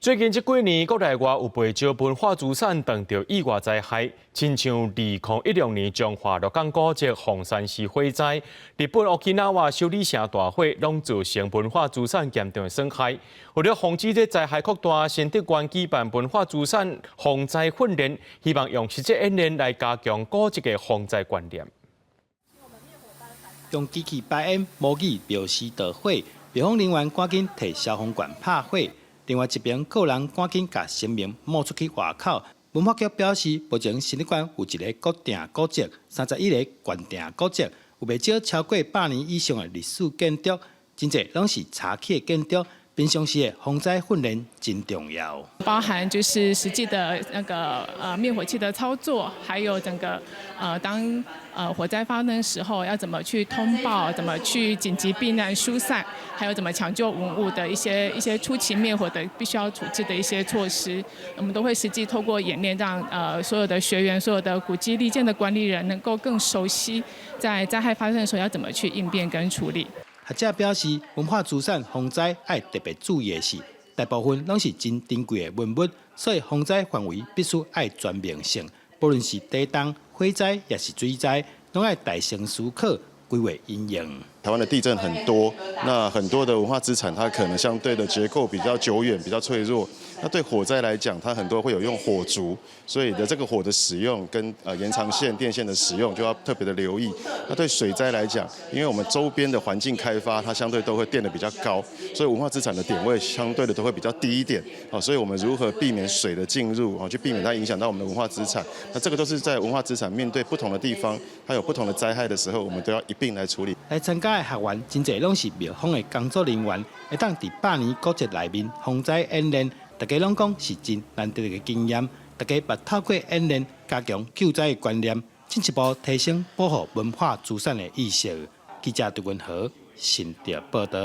最近这几年，国内外有不少文化资产碰到意外灾害，亲像2016年中华鹿港古迹凤山市火灾，日本沖縄修理城大火，拢造成文化资产严重损害。为了防止这灾害扩大，新德县举办文化资产防灾训练，希望用实际演练来加强古迹的防灾观念。用机器摆演模拟描示大火，消防人员赶紧摕消防管拍火。另外一边，个人赶紧把声明冒出去外口。文化局表示，目前新德县有一个固定古迹，31个悬定古迹，有不少超过100年以上的历史建筑，真侪拢是查起的建筑。平常时的防灾训练真重要，包含就是实际的那个灭火器的操作，还有整个当火灾发生时候要怎么去通报，怎么去紧急避难疏散，还有怎么抢救文物的一些初期灭火的必须要处置的一些措施，我们都会实际透过演练，让所有的学员、所有的古迹历建的管理人能够更熟悉在灾害发生的时候要怎么去应变跟处理。学者表示，文化资产防灾要特别注意的是，大部分拢是真珍贵的文物，所以防灾范围必须要全面性。不论是地震、火灾，也是水灾，拢要大声思考、规划应用。台湾的地震很多，那很多的文化资产它可能相对的结构比较久远、比较脆弱。那对火灾来讲，它很多会有用火烛，所以的这个火的使用跟延长线、电线的使用就要特别的留意。那对水灾来讲，因为我们周边的环境开发，它相对都会垫得比较高，所以文化资产的点位相对的都会比较低一点。所以我们如何避免水的进入，去避免它影响到我们的文化资产？那这个都是在文化资产面对不同的地方，它有不同的灾害的时候，我们都要一并来处理。来参加的学员真侪拢是庙方的工作人员，会当伫100年古迹内面防灾演练。大家拢讲是真难得的经验，大家把透过演练加强救灾的观念，进一步提升保护文化资产的意识。记者杜文和新竹报道。